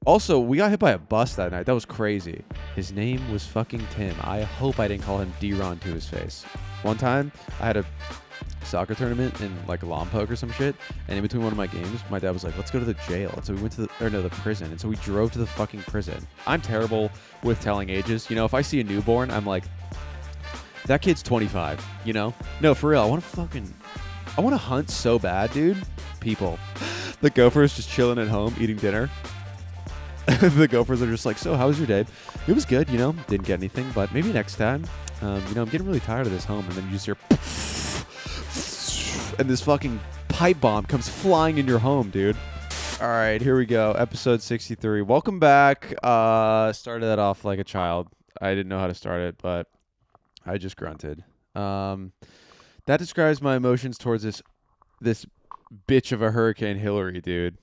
Also, we got hit by a bus that night. That was crazy. His name was fucking Tim. I hope I didn't call him D-Ron to his face. One time, I had a soccer tournament in like Lompoc or some shit, and in between one of my games, my dad was like, let's go to the jail. And so we went to the prison. And so we drove to the fucking prison. I'm terrible with telling ages. You know, if I see a newborn, I'm like, that kid's 25, you know? No, for real. I want to hunt so bad, dude. People. The Gophers just chilling at home, eating dinner. The Gophers are just like, so how was your day? It was good, you know, didn't get anything, but maybe next time. You know, I'm getting really tired of this home. And then you just hear and this fucking pipe bomb comes flying in your home, dude. All right, here we go. Episode 63. Welcome back. Started that off like a child. I didn't know how to start it, but I just grunted. That describes my emotions towards this bitch of a Hurricane Hillary, dude.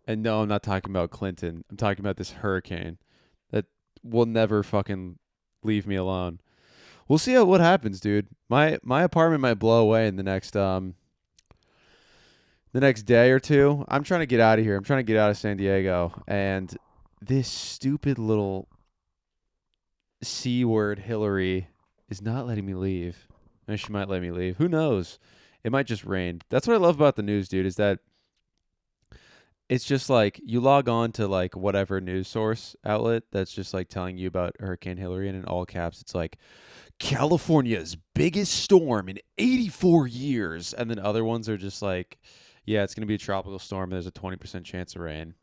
And no, I'm not talking about Clinton. I'm talking about this hurricane that will never fucking leave me alone. We'll see what happens, dude. My apartment might blow away in the next day or two. I'm trying to get out of here. I'm trying to get out of San Diego, and this stupid little C word Hillary is not letting me leave. And she might let me leave. Who knows? It might just rain. That's what I love about the news, dude, is that it's just like you log on to like whatever news source outlet that's just like telling you about Hurricane Hillary, and in all caps it's like California's biggest storm in 84 years. And then other ones are just like, yeah, it's going to be a tropical storm. There's a 20% chance of rain.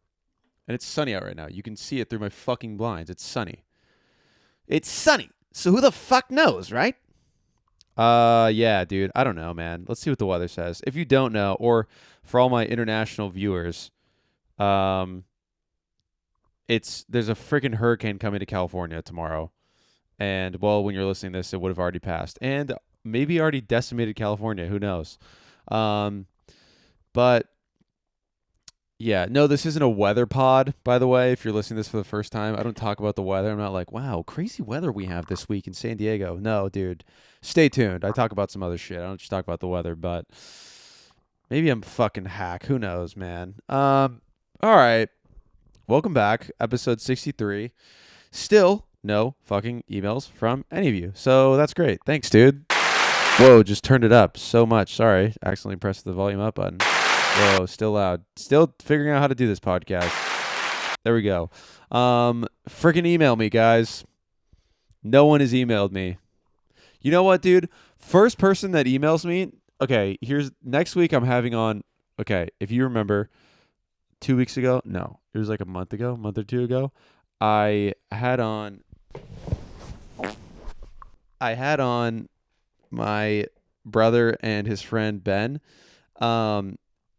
And it's sunny out right now. You can see it through my fucking blinds. It's sunny. It's sunny. So who the fuck knows, right? Yeah, dude. I don't know, man. Let's see what the weather says. If you don't know, or for all my international viewers, there's a freaking hurricane coming to California tomorrow. And, well, when you're listening to this, it would have already passed. And maybe already decimated California. Who knows? But, yeah. No, this isn't a weather pod, by the way, if you're listening to this for the first time. I don't talk about the weather. I'm not like, wow, crazy weather we have this week in San Diego. No, dude. Stay tuned. I talk about some other shit. I don't just talk about the weather, but maybe I'm fucking hack. Who knows, man? All right. Welcome back. Episode 63. Still no fucking emails from any of you. So that's great. Thanks, dude. Whoa, just turned it up so much. Sorry. Accidentally pressed the volume up button. Whoa, still loud. Still figuring out how to do this podcast. There we go. Freaking email me, guys. No one has emailed me. You know what, dude? First person that emails me. Okay, here's next week I'm having on. Okay, if you remember 2 weeks ago. No, it was like a month or two ago. I had on my brother and his friend Ben.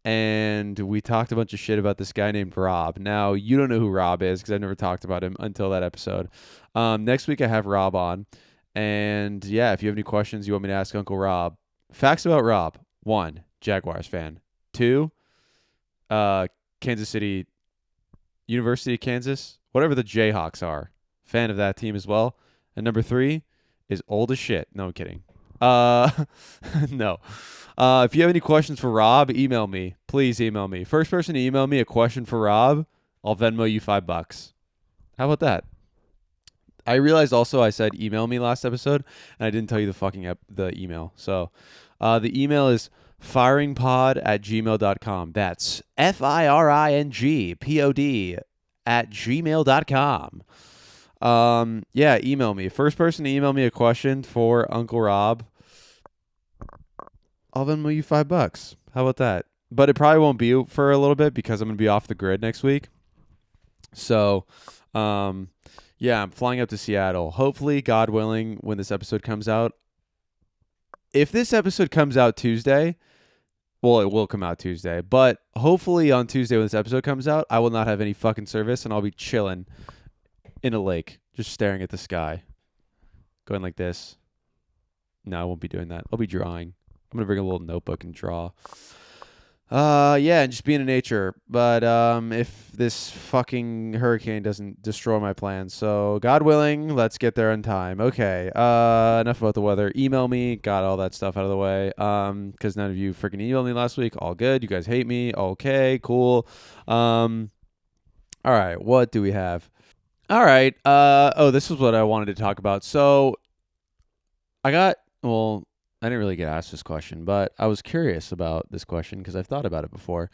And we talked a bunch of shit about this guy named Rob. Now, you don't know who Rob is because I've never talked about him until that episode. Next week I have Rob on. And yeah, if you have any questions you want me to ask Uncle Rob. Facts about Rob. 1, Jaguars fan. 2, Kansas City, University of Kansas, whatever the Jayhawks are. Fan of that team as well. And number 3 is old as shit. No, I'm kidding. No. If you have any questions for Rob, email me. Please email me. First person to email me a question for Rob, I'll Venmo you $5. How about that? I realized also I said email me last episode, and I didn't tell you the fucking the email. So the email is firingpod@gmail.com. That's firingpod@gmail.com. Yeah, email me. First person to email me a question for Uncle Rob, I'll Venmo you $5. How about that? But it probably won't be for a little bit because I'm going to be off the grid next week. So, yeah, I'm flying up to Seattle. Hopefully, God willing, when this episode comes out. If this episode comes out Tuesday, well, it will come out Tuesday. But hopefully on Tuesday when this episode comes out, I will not have any fucking service and I'll be chilling in a lake, just staring at the sky. Going like this. No, I won't be doing that. I'll be drawing. I'm going to bring a little notebook and draw. Yeah, and just being in nature. But if this fucking hurricane doesn't destroy my plans. So, God willing, let's get there on time. Okay, enough about the weather. Email me. Got all that stuff out of the way. Because none of you freaking emailed me last week. All good. You guys hate me. Okay, cool. All right, what do we have? All right. Oh, this is what I wanted to talk about. So I got well, I didn't really get asked this question, but I was curious about this question because I've thought about it before.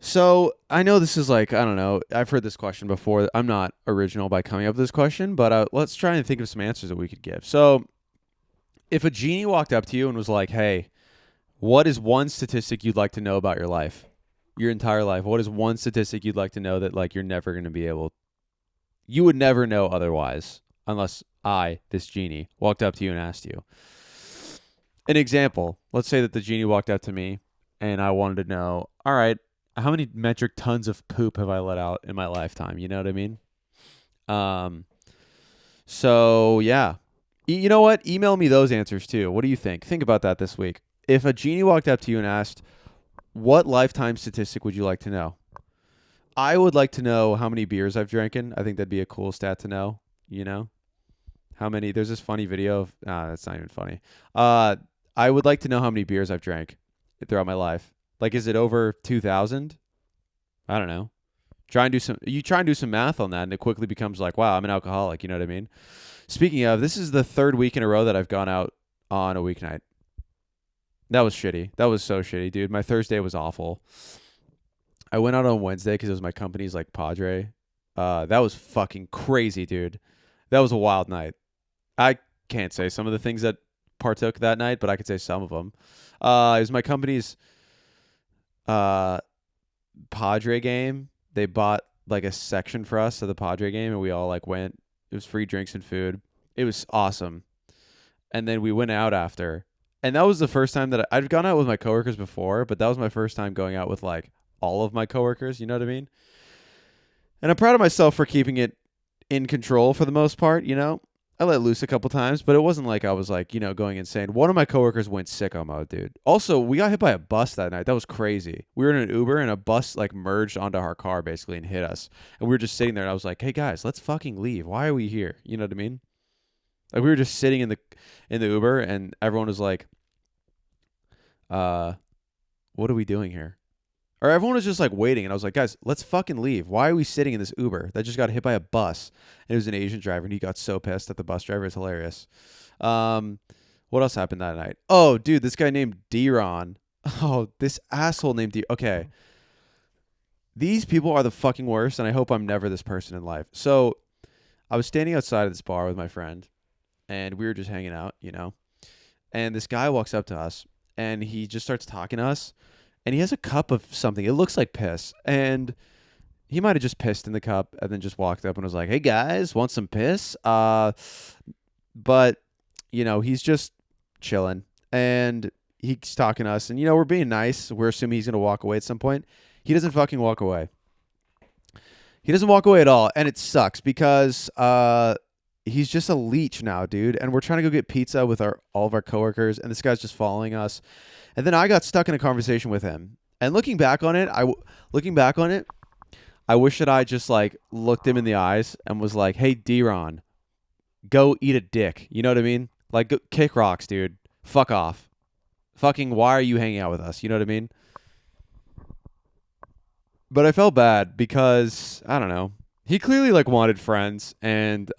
So I know this is like I don't know. I've heard this question before. I'm not original by coming up with this question, but let's try and think of some answers that we could give. So if a genie walked up to you and was like, "Hey, what is one statistic you'd like to know about your life, your entire life? What is one statistic you'd like to know that like you're never going to be able, you would never know otherwise, unless I, this genie, walked up to you and asked you." An example. Let's say that the genie walked up to me and I wanted to know, all right, how many metric tons of poop have I let out in my lifetime? You know what I mean? Um, so yeah. You know what? Email me those answers too. What do you think? Think about that this week. If a genie walked up to you and asked, what lifetime statistic would you like to know? I would like to know how many beers I've drinking. I think that'd be a cool stat to know. You know, how many? There's this funny video of. That's not even funny. Uh, I would like to know how many beers I've drank throughout my life. Like, is it over 2,000? I don't know. Try and do some. You try and do some math on that, and it quickly becomes like, wow, I'm an alcoholic. You know what I mean? Speaking of, this is the third week in a row that I've gone out on a weeknight. That was shitty. That was so shitty, dude. My Thursday was awful. I went out on Wednesday because it was my company's like Padre. That was fucking crazy, dude. That was a wild night. I can't say some of the things that partook that night, but I could say some of them. It was my company's uh, Padre game. They bought like a section for us of the Padre game, and we all like went. It was free drinks and food. It was awesome. And then we went out after. And that was the first time that I'd gone out with my coworkers before, but that was my first time going out with like all of my coworkers, you know what I mean? And I'm proud of myself for keeping it in control for the most part, you know? I let loose a couple times, but it wasn't like I was like, you know, going insane. One of my coworkers went sicko mode, dude. Also, we got hit by a bus that night. That was crazy. We were in an Uber and a bus like merged onto our car basically and hit us. And we were just sitting there and I was like, "Hey guys, let's fucking leave. Why are we here?" You know what I mean? Like we were just sitting in the Uber and everyone was like, "Uh, what are we doing here?" Or everyone was just like waiting, and I was like, "Guys, let's fucking leave. Why are we sitting in this Uber that just got hit by a bus?" And it was an Asian driver, and he got so pissed at the bus driver. It's hilarious. Um, what else happened that night? Oh, dude, this guy named D-Ron. Oh, this asshole named D. Okay, these people are the fucking worst, and I hope I'm never this person in life. So I was standing outside of this bar with my friend, and we were just hanging out, you know. And this guy walks up to us, and he just starts talking to us, and he has a cup of something. It looks like piss, and he might have just pissed in the cup and then just walked up and was like, "Hey guys, want some piss?" But you know, he's just chilling, and he's talking to us, and you know, we're being nice. We're assuming he's gonna walk away at some point. He doesn't fucking walk away. He doesn't walk away at all, and it sucks because he's just a leech now, dude. And we're trying to go get pizza with all of our coworkers, and this guy's just following us. And then I got stuck in a conversation with him. And looking back on it, I wish that I just like looked him in the eyes and was like, "Hey, D-Ron, go eat a dick." You know what I mean? Like, go, kick rocks, dude. Fuck off. Fucking, why are you hanging out with us? You know what I mean? But I felt bad because I don't know. He clearly like wanted friends, and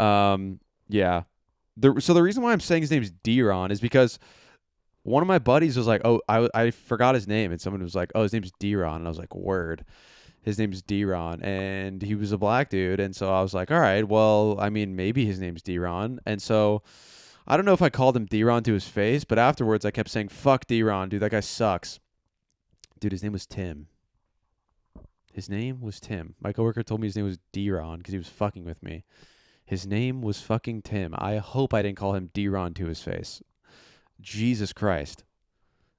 yeah. So the reason why I'm saying his name's D-Ron is because one of my buddies was like, "Oh, I forgot his name," and someone was like, "Oh, his name's D-Ron," and I was like, "Word." His name's D-Ron, and he was a black dude, and so I was like, "All right, well, I mean, maybe his name's D-Ron," and so I don't know if I called him D-Ron to his face, but afterwards I kept saying, "Fuck D-Ron, dude, that guy sucks." Dude, his name was Tim. His name was Tim. My coworker told me his name was D-Ron because he was fucking with me. His name was fucking Tim. I hope I didn't call him D-Ron to his face. Jesus Christ.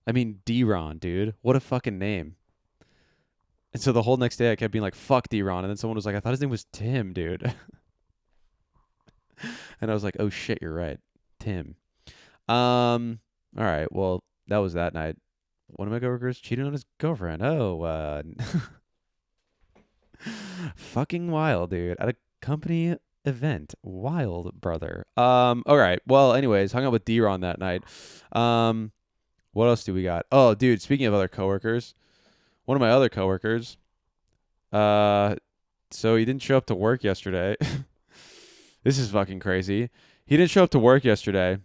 I mean, D-Ron, dude. What a fucking name. And so the whole next day I kept being like, "Fuck D-Ron." And then someone was like, "I thought his name was Tim, dude." And I was like, "Oh shit, you're right. Tim." All right. Well, that was that night. One of my coworkers cheated on his girlfriend. Oh, fucking wild, dude. At a company event. Wild, brother. All right. Well, anyways, hung out with D-Ron that night. What else do we got? Oh, dude, speaking of other coworkers, one of my other coworkers, uh, So he didn't show up to work yesterday. This is fucking crazy. He didn't show up to work yesterday.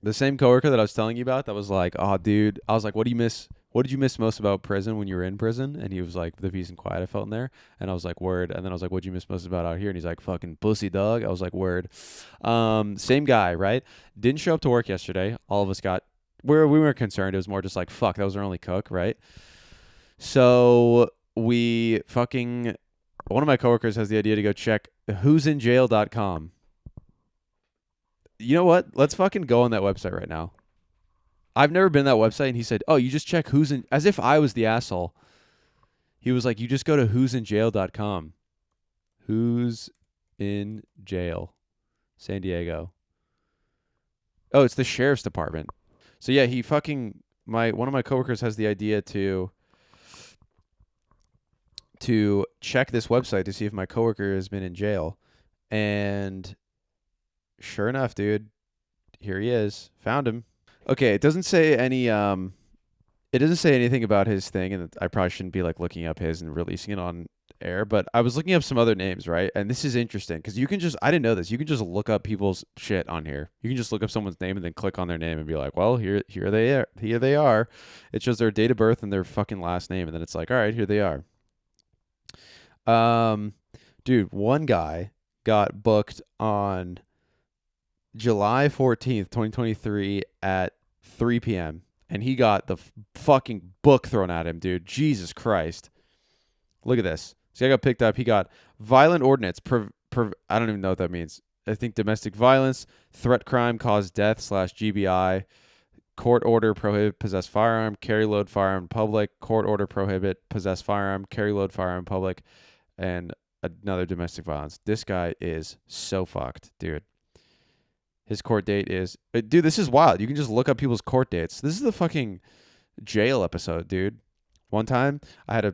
The same coworker that I was telling you about that was like, "Oh, dude," I was like, "What do you miss? What did you miss most about prison when you were in prison?" And he was like, "The peace and quiet I felt in there." And I was like, "Word." And then I was like, "What did you miss most about out here?" And he's like, "Fucking pussy, dog." I was like, "Word." Same guy, right? Didn't show up to work yesterday. All of us got we weren't concerned. It was more just like, fuck, that was our only cook, right? So we fucking one of my coworkers has the idea to go check who'sinjail.com. You know what? Let's fucking go on that website right now. I've never been to that website, and he said, "Oh, you just check who's in," as if I was the asshole. He was like, "You just go to who'sinjail.com. Who's in jail? San Diego. Oh, it's the sheriff's department." So yeah, he fucking one of my coworkers has the idea to check this website to see if my coworker has been in jail, and sure enough, dude, here he is. Found him. Okay, it doesn't say anything about his thing, and I probably shouldn't be like looking up his and releasing it on air, but I was looking up some other names, right? And this is interesting because you can just, I didn't know this, you can just look up people's shit on here. You can just look up someone's name and then click on their name and be like, well, here they are. It shows their date of birth and their fucking last name, and then it's like, all right, here they are. Dude, one guy got booked on July 14th, 2023 at 3 p.m. and he got the fucking book thrown at him, dude. Jesus Christ. Look at this. So I got picked up. He got violent ordinance. I don't even know what that means. I think domestic violence, threat crime, cause death /GBI, court order prohibit possess firearm, carry load firearm in public, court order prohibit possess firearm, carry load firearm in public, and another domestic violence. This guy is so fucked, dude. His court date is... Dude, this is wild. You can just look up people's court dates. This is the fucking jail episode, dude. One time, I had a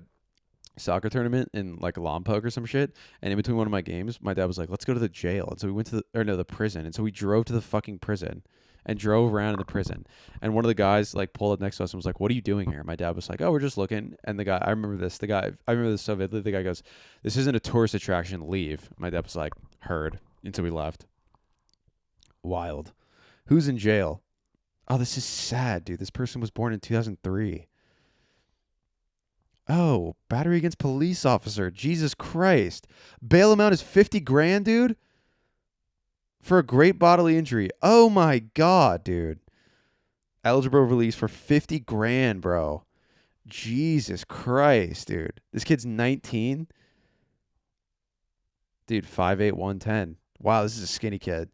soccer tournament in like Lompoc or some shit, and in between one of my games, my dad was like, let's go to the jail. And so we went to the prison. And so we drove to the fucking prison and drove around in the prison. And one of the guys like pulled up next to us and was like, what are you doing here? My dad was like, oh, we're just looking. And the guy, I remember this so vividly. The guy goes, this isn't a tourist attraction, leave. My dad was like, heard. And so we left. Wild. Who's in jail? Oh, this is sad, dude. This person was born in 2003. Oh, battery against police officer. Jesus Christ. Bail amount is 50 grand, dude? For a great bodily injury. Oh my God, dude. Eligible release for 50 grand, bro. Jesus Christ, dude. This kid's 19. Dude, 5'8", 110. Wow, this is a skinny kid.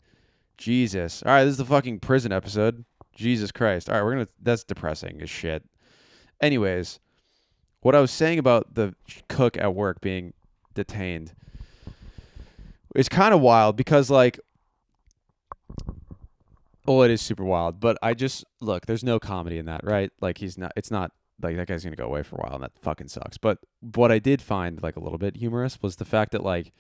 Jesus. All right, this is the fucking prison episode. Jesus Christ. All right, that's depressing as shit. Anyways, what I was saying about the cook at work being detained is kind of wild because, like, well, it is super wild, but look, there's no comedy in that, right? Like, it's not, like, that guy's going to go away for a while, and that fucking sucks. But what I did find, like, a little bit humorous was the fact that, like,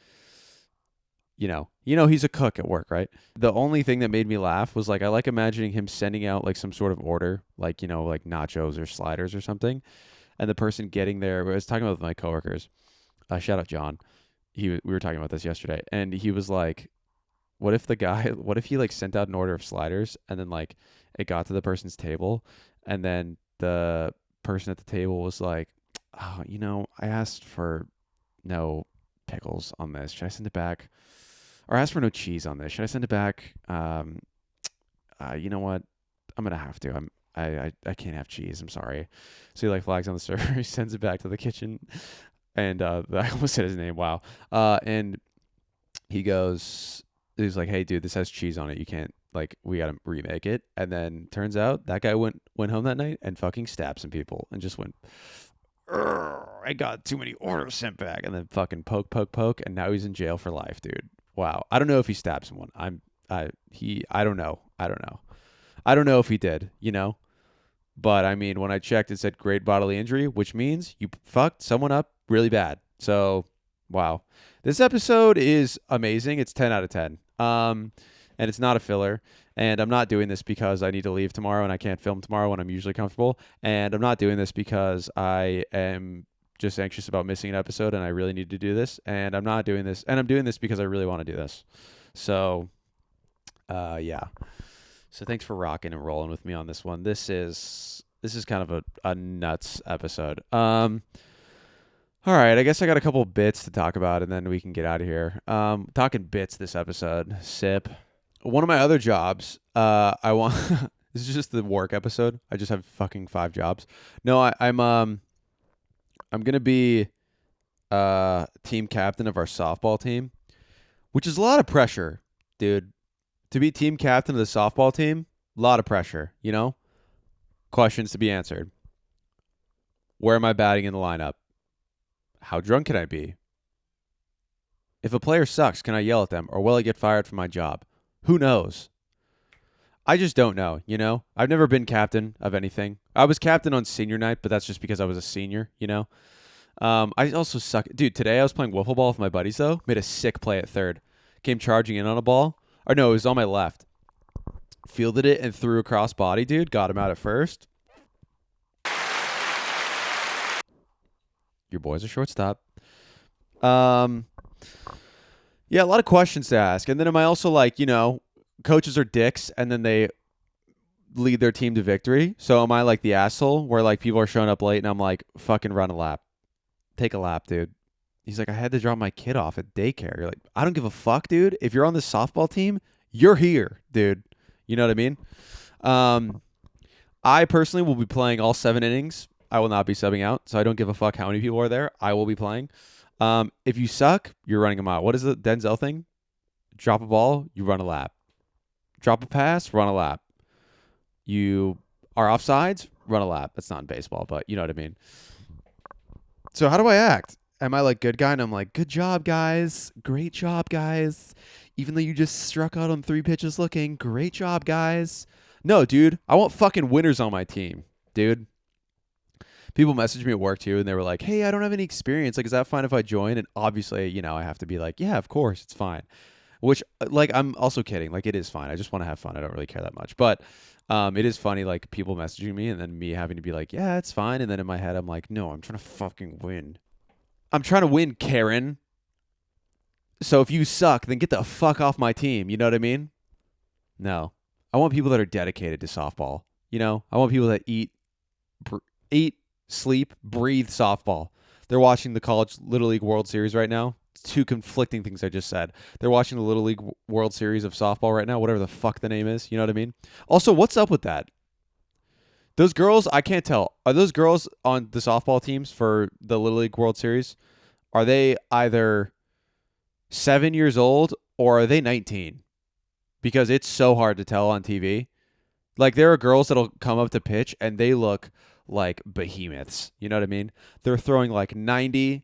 you know, he's a cook at work, right? The only thing that made me laugh was, like, I like imagining him sending out, like, some sort of order, like, like nachos or sliders or something. And the person getting there, I was talking about with my coworkers. Shout out John. We were talking about this yesterday, and he was like, what if he like sent out an order of sliders and then like it got to the person's table and then the person at the table was like, oh, I asked for no pickles on this. Should I send it back? Or ask for no cheese on this. Should I send it back? You know what? I'm going to have to. I can't have cheese. I'm sorry. So he like flags on the server. He sends it back to the kitchen. And I almost said his name. Wow. And he's like, hey, dude, this has cheese on it. You can't, like, we got to remake it. And then turns out that guy went home that night and fucking stabbed some people and just went, I got too many orders sent back. And then fucking poke. And now he's in jail for life, dude. Wow. I don't know if he stabbed someone. I don't know. I don't know if he did, But, I mean, when I checked, it said great bodily injury, which means you fucked someone up really bad. So, wow. This episode is amazing. It's 10 out of 10. And it's not a filler. And I'm not doing this because I need to leave tomorrow and I can't film tomorrow when I'm usually comfortable. And I'm not doing this because I am just anxious about missing an episode, and I really need to do this, and I'm not doing this, and I'm doing this because I really want to do this. So, yeah. So thanks for rocking and rolling with me on this one. This is kind of a nuts episode. All right, I guess I got a couple bits to talk about, and then we can get out of here. Talking bits this episode. Sip. One of my other jobs, I want. This is just the work episode. I just have fucking 5 jobs. No, I'm gonna be team captain of our softball team, which is a lot of pressure, dude. To be team captain of the softball team, a lot of pressure. You know, questions to be answered. Where am I batting in the lineup? How drunk can I be? If a player sucks, can I yell at them, or will I get fired from my job? Who knows? I just don't know, you know? I've never been captain of anything. I was captain on senior night, but that's just because I was a senior, you know? I also suck. Dude, today I was playing wiffle ball with my buddies, though. Made a sick play at third. Came charging in on a ball. Or no, it was on my left. Fielded it and threw across body, dude. Got him out at first. Your boy's a shortstop. Yeah, a lot of questions to ask. And then am I also like, you know, coaches are dicks and then they lead their team to victory. So am I like the asshole where like people are showing up late and I'm like, fucking run a lap. Take a lap, dude. He's like, I had to drop my kid off at daycare. You're like, I don't give a fuck, dude. If you're on the softball team, you're here, dude. You know what I mean? I personally will be playing all 7 innings. I will not be subbing out, so I don't give a fuck how many people are there. I will be playing. If you suck, you're running a mile. What is the Denzel thing? Drop a ball, you run a lap. Drop a pass, run a lap. You are offsides, run a lap. That's not in baseball, but you know what I mean. So how do I act? Am I like good guy? And I'm like, good job, guys. Great job, guys. Even though you just struck out on 3 pitches looking, great job, guys. No, dude. I want fucking winners on my team, dude. People messaged me at work too, and they were like, hey, I don't have any experience. Like, is that fine if I join? And obviously, you know, I have to be like, yeah, of course, it's fine. Which, like, I'm also kidding. Like, it is fine. I just want to have fun. I don't really care that much. But it is funny, like, people messaging me and then me having to be like, yeah, it's fine. And then in my head, I'm like, no, I'm trying to fucking win. I'm trying to win, Karen. So if you suck, then get the fuck off my team. You know what I mean? No. I want people that are dedicated to softball. You know? I want people that eat, sleep, breathe softball. They're watching the College Little League World Series right now. 2 conflicting things I just said. They're watching the Little League World Series of softball right now, whatever the fuck the name is. You know what I mean? Also, what's up with that? Those girls, I can't tell. Are those girls on the softball teams for the Little League World Series? Are they either 7 years old or are they 19? Because it's so hard to tell on TV. Like, there are girls that'll come up to pitch and they look like behemoths. You know what I mean? They're throwing like 90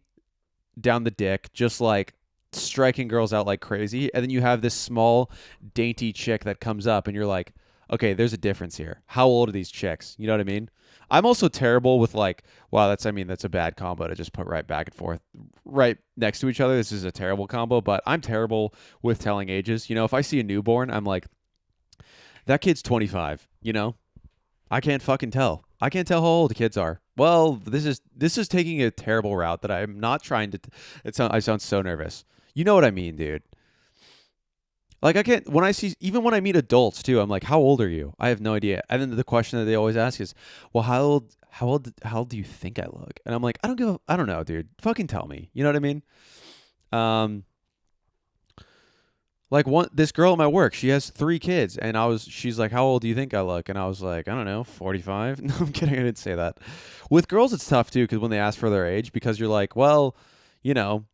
down the dick, just like striking girls out like crazy. And then you have this small, dainty chick that comes up and you're like, okay, there's a difference here. How old are these chicks? You know what I mean? I'm also terrible with like, wow, that's a bad combo to just put right back and forth right next to each other. This is a terrible combo, but I'm terrible with telling ages. You know, if I see a newborn, I'm like, that kid's 25, you know? I can't fucking tell. I can't tell how old the kids are. Well, this is taking a terrible route that I'm not trying to. I sound so nervous. You know what I mean, dude. Like, I can't, even when I meet adults too, I'm like, how old are you? I have no idea. And then the question that they always ask is, well, how old do you think I look? And I'm like, I don't know, dude. Fucking tell me. You know what I mean? Like this girl at my work, she has 3 kids, and she's like, how old do you think I look? And I was like, I don't know, 45. No, I'm kidding. I didn't say that. With girls, it's tough too, because when they ask for their age, because you're like, well, you know,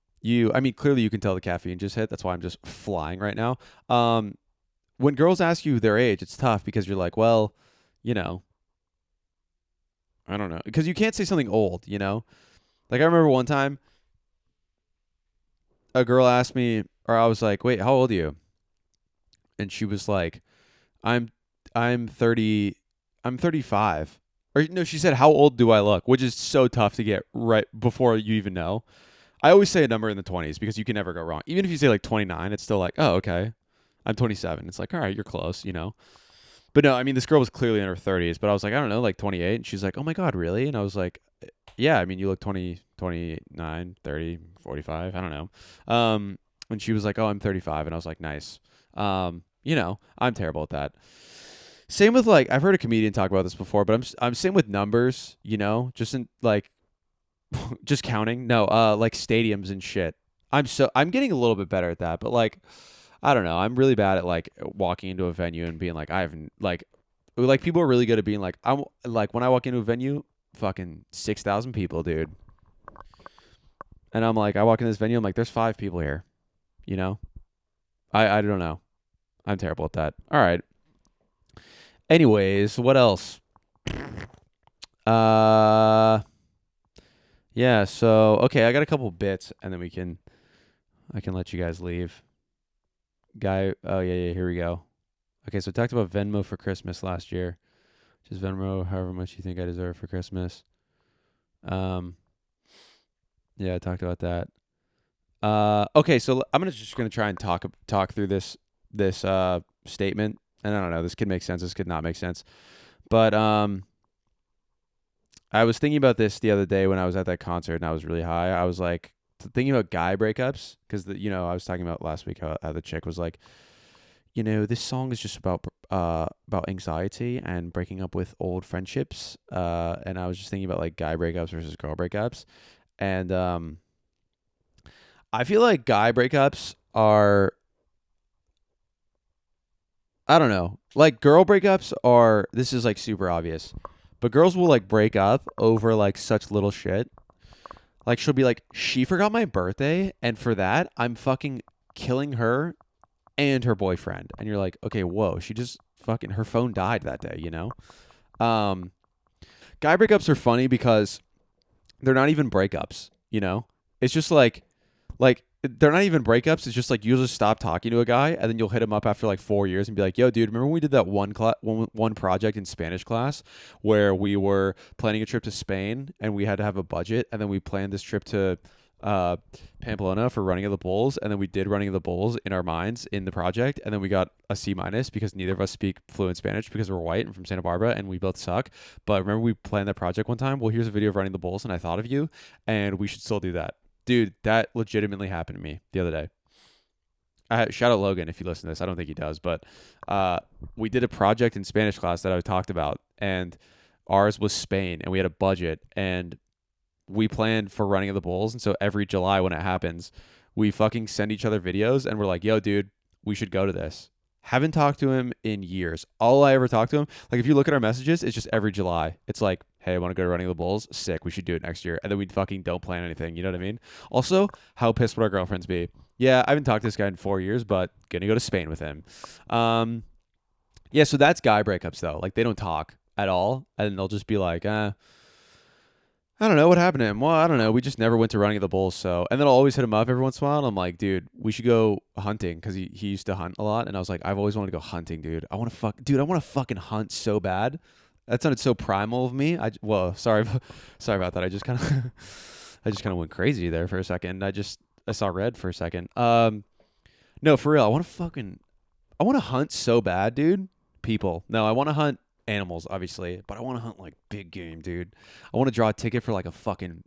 clearly you can tell the caffeine just hit. That's why I'm just flying right now. When girls ask you their age, it's tough because you're like, well, you know, I don't know. Because you can't say something old, you know? Like, I remember one time a girl asked me, or I was like, wait, how old are you? And she was like, I'm 30, I'm 35. Or no, she said, how old do I look? Which is so tough to get right before you even know. I always say a number in the 20s because you can never go wrong. Even if you say like 29, it's still like, oh, okay. I'm 27. It's like, all right, you're close, you know? But no, I mean, this girl was clearly in her 30s, but I was like, I don't know, like 28. And she's like, oh my God, really? And I was like, Yeah, I mean, you look 20, 29, 30, 45. I don't know. And she was like, "Oh, I'm 35," and I was like, "Nice." I'm terrible at that. Same with like I've heard a comedian talk about this before, but I'm same with numbers. Just in like just counting. No, like stadiums and shit. I'm getting a little bit better at that, but like I don't know. I'm really bad at like walking into a venue and being like I haven't like people are really good at being like I'm like when I walk into a venue, fucking 6,000 people, dude. And I'm like, I walk in this venue, I'm like, there's 5 people here. You know? I don't know. I'm terrible at that. All right. Anyways, what else? Uh yeah, so okay, I got a couple bits and then I can let you guys leave. Oh yeah, here we go. Okay, so I talked about Venmo for Christmas last year. Just Venmo however much you think I deserve for Christmas. Um yeah, I talked about that. Okay, so I'm just gonna try and talk through this statement, and I don't know. This could make sense. This could not make sense. But I was thinking about this the other day when I was at that concert and I was really high. I was like thinking about guy breakups because I was talking about last week how the chick was like, this song is just about anxiety and breaking up with old friendships. And I was just thinking about like guy breakups versus girl breakups, and I feel like guy breakups are, I don't know, like girl breakups are, this is like super obvious, but girls will like break up over like such little shit. Like she'll be like, she forgot my birthday, and for that, I'm fucking killing her and her boyfriend. And you're like, okay, whoa, she just fucking, her phone died that day, you know? Um, Guy breakups are funny because they're not even breakups, you know? It's just like they're not even breakups. It's just like you'll just stop talking to a guy and then you'll hit him up after like 4 years and be like, "Yo, dude, remember when we did that one project in Spanish class where we were planning a trip to Spain and we had to have a budget and then we planned this trip to uh, Pamplona for Running of the Bulls and then we did Running of the Bulls in our minds in the project and then we got a C minus because neither of us speak fluent Spanish because we're white and from Santa Barbara and we both suck. But remember we planned that project one time? Well, here's a video of Running the Bulls and I thought of you and we should still do that." Dude, that legitimately happened to me the other day. Shout out Logan if you listen to this. I don't think he does, but we did a project in Spanish class that I talked about, and ours was Spain, and we had a budget, and we planned for Running of the Bulls, and so every July when it happens, we fucking send each other videos, and we're like, "Yo, dude, we should go to this." Haven't talked to him in years. All I ever talked to him, like if you look at our messages, it's just every July. It's like, "Hey, I want to go to Running the Bulls. Sick. We should do it next year." And then we fucking don't plan anything. You know what I mean? Also, how pissed would our girlfriends be? Yeah, I haven't talked to this guy in 4 years, but gonna go to Spain with him. Yeah, so that's guy breakups though. Like they don't talk at all, and they'll just be like, I don't know what happened to him. Well, I don't know. We just never went to Running of the Bulls. So, and then I'll always hit him up every once in a while. And I'm like, dude, we should go hunting because he used to hunt a lot. And I was like, I've always wanted to go hunting, dude. I want to fucking hunt so bad. That sounded so primal of me. Sorry, sorry about that. I just kind of, I just kind of went crazy there for a second. I saw red for a second. No, for real. I want to hunt so bad, dude. People. No, I want to hunt animals, obviously, but I want to hunt like big game, dude. I want to draw a ticket for like an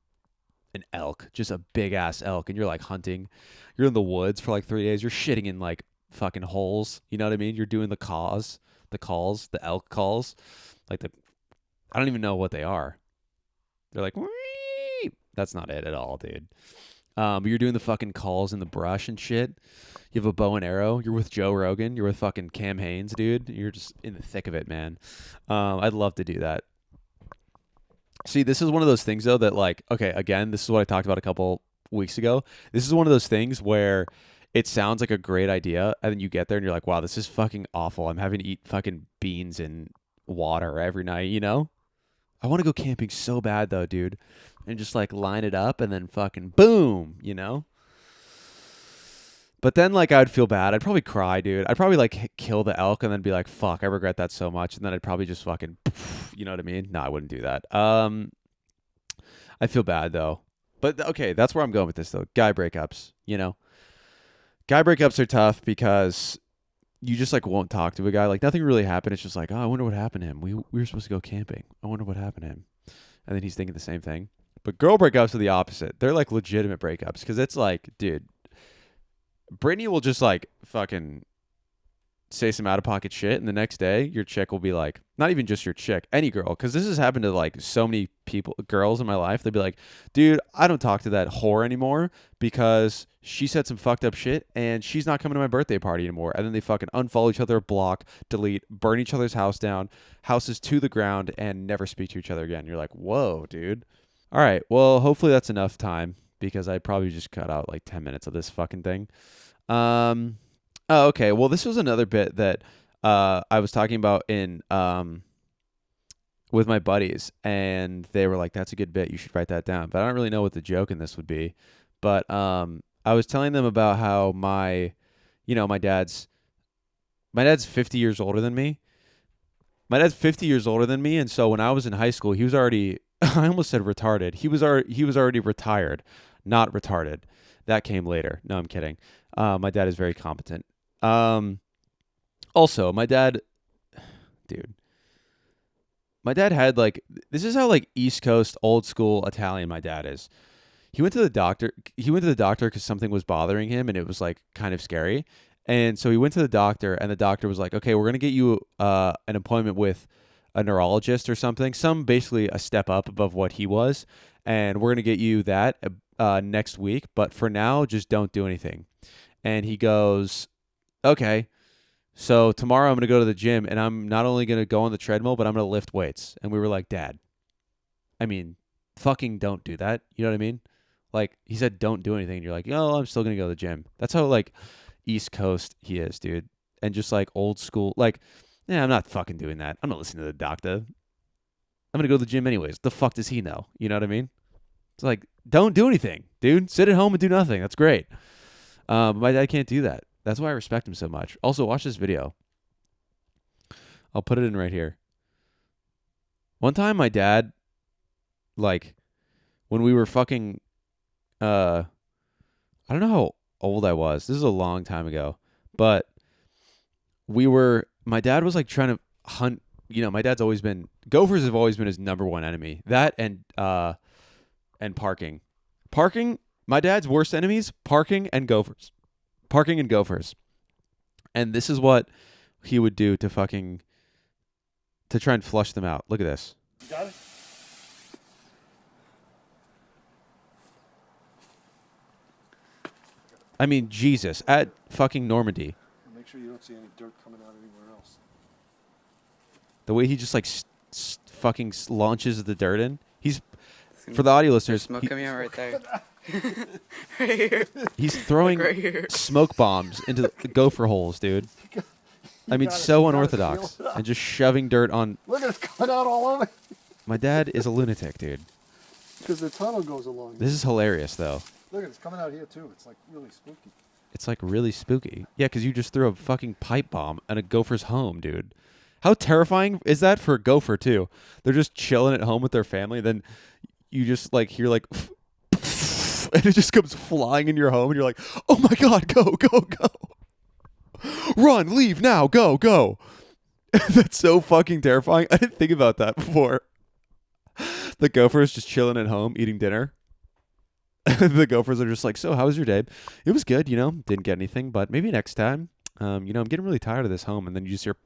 elk, just a big ass elk, and you're like hunting. You're in the woods for like 3 days. You're shitting in like fucking holes. You know what I mean? You're doing the elk calls, like the I don't even know what they are. They're like, "Wee." That's not it at all, dude. But you're doing the fucking calls in the brush and shit. You have a bow and arrow. You're with Joe Rogan. You're with fucking Cam Haines, dude. You're just in the thick of it, man. I'd love to do that. See, this is one of those things though that like, okay, again, this is what I talked about a couple weeks ago. This is one of those things where it sounds like a great idea, and then you get there and you're like, wow, this is fucking awful. I'm having to eat fucking beans and water every night, you know? I want to go camping so bad though, dude. And just like line it up and then fucking boom, you know? But then like I would feel bad. I'd probably cry, dude. I'd probably like kill the elk and then be like, fuck, I regret that so much. And then I'd probably just fucking, you know what I mean? No, I wouldn't do that. I feel bad though. But okay, that's where I'm going with this though. Guy breakups, you know? Guy breakups are tough because you just like won't talk to a guy. Like nothing really happened. It's just like, oh, I wonder what happened to him. We were supposed to go camping. I wonder what happened to him. And then he's thinking the same thing. But girl breakups are the opposite. They're like legitimate breakups because it's like, dude, Brittany will just like fucking say some out of pocket shit, and the next day your chick will be like, not even just your chick, any girl, because this has happened to like so many people, girls in my life. They'd be like, dude, I don't talk to that whore anymore because she said some fucked up shit and she's not coming to my birthday party anymore. And then they fucking unfollow each other, block, delete, burn each other's house down, houses to the ground, and never speak to each other again. You're like, whoa, dude. All right, well, hopefully that's enough time because I probably just cut out like 10 minutes of this fucking thing. Oh, okay. Well, this was another bit that I was talking about in with my buddies, and they were like, "That's a good bit. You should write that down." But I don't really know what the joke in this would be. But I was telling them about how my dad's 50 years older than me. My dad's 50 years older than me, and so when I was in high school, he was already I almost said retarded. He was already retired, not retarded. That came later. No, I'm kidding. My dad is very competent. Also, dude, my dad had like, this is how like East Coast old school Italian my dad is. He went to the doctor. He went to the doctor because something was bothering him and it was like kind of scary. And so he went to the doctor and the doctor was like, okay, we're going to get you an appointment with a neurologist or something, basically a step up above what he was. And we're going to get you that next week. But for now, just don't do anything. And he goes, okay. So tomorrow I'm going to go to the gym and I'm not only going to go on the treadmill, but I'm going to lift weights. And we were like, Dad, I mean, fucking don't do that. You know what I mean? Like he said, don't do anything. And you're like, oh, I'm still going to go to the gym. That's how like East Coast he is, dude. And just like old school, like, yeah, I'm not fucking doing that. I'm not listening to the doctor. I'm going to go to the gym anyways. The fuck does he know? You know what I mean? It's like, don't do anything, dude. Sit at home and do nothing. That's great. But my dad can't do that. That's why I respect him so much. Also, watch this video. I'll put it in right here. One time my dad, like, when we were fucking, I don't know how old I was. This is a long time ago. But my dad was like trying to hunt, my dad's always been, Gophers have always been his number one enemy. That and parking. Parking, my dad's worst enemies, parking and Gophers. Parking and Gophers. And this is what he would do to try and flush them out. Look at this. You got it? I mean, Jesus, at fucking Normandy. Make sure you don't see any dirt coming out anywhere else. The way he just like fucking launches the dirt in. For the audio listeners, smoke coming out right there. Right here. He's throwing Like right here. smoke bombs into the gopher holes, dude. I mean, so unorthodox. And just shoving dirt on. Look at it's coming out all over. My dad is a lunatic, dude. Because the tunnel goes along. This is hilarious, though. Look, it's coming out here, too. It's like really spooky. It's like really spooky. Yeah, because you just threw a fucking pipe bomb at a gopher's home, dude. How terrifying is that for a gopher, too? They're just chilling at home with their family. Then you just like hear like, and it just comes flying in your home. And you're like, oh my God, go, go, go. Run, leave now, go, go. That's so fucking terrifying. I didn't think about that before. The gopher's just chilling at home, eating dinner. The gophers are just like, so how was your day? It was good, didn't get anything, but maybe next time. I'm getting really tired of this home. And then you just hear,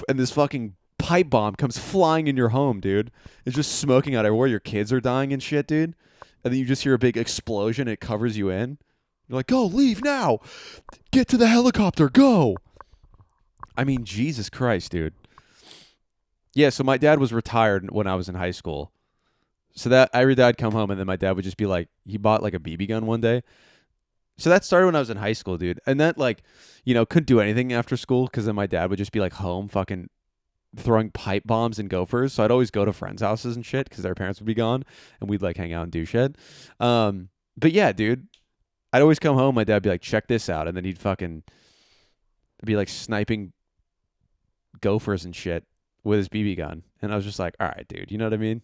and this fucking pipe bomb comes flying in your home, dude. It's just smoking out everywhere. Your kids are dying and shit, dude. And then you just hear a big explosion. It covers you in. You're like, go, leave now. Get to the helicopter, go. I mean, Jesus Christ, dude. Yeah, so my dad was retired when I was in high school. So that every day I'd come home and then my dad would just be like, he bought like a BB gun one day. So that started when I was in high school, dude. And that like, couldn't do anything after school because then my dad would just be like home fucking throwing pipe bombs and gophers. So I'd always go to friends' houses and shit because their parents would be gone and we'd like hang out and do shit. But yeah, dude, I'd always come home. My dad would be like, check this out. And then he'd fucking be like sniping gophers and shit with his BB gun. And I was just like, all right, dude, you know what I mean?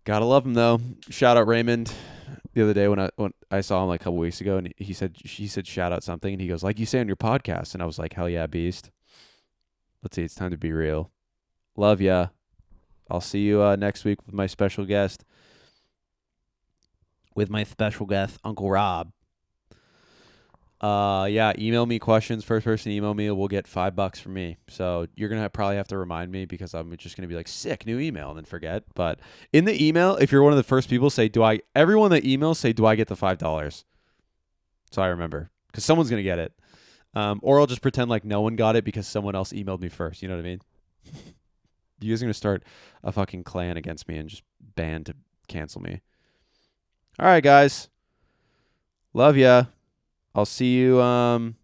Gotta love him though. Shout out Raymond. The other day when I saw him like a couple weeks ago and she said shout out something and he goes, like you say on your podcast, and I was like, hell yeah, beast. Let's see, it's time to be real. Love ya. I'll see you next week with my special guest. Uncle Rob. Yeah, email me questions. First person to email me will get $5 from me. So you're gonna probably have to remind me because I'm just gonna be like, sick, new email, and then forget. But in the email, if you're one of the first people, say, everyone that emails say, do I get the $5? So I remember, because someone's gonna get it. Or I'll just pretend like no one got it because someone else emailed me first. You know what I mean? You guys are gonna start a fucking clan against me and just ban to cancel me. All right, guys. Love ya. I'll see you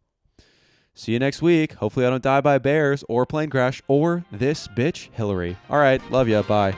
next week. Hopefully I don't die by bears or plane crash or this bitch Hillary. All right, love ya. Bye.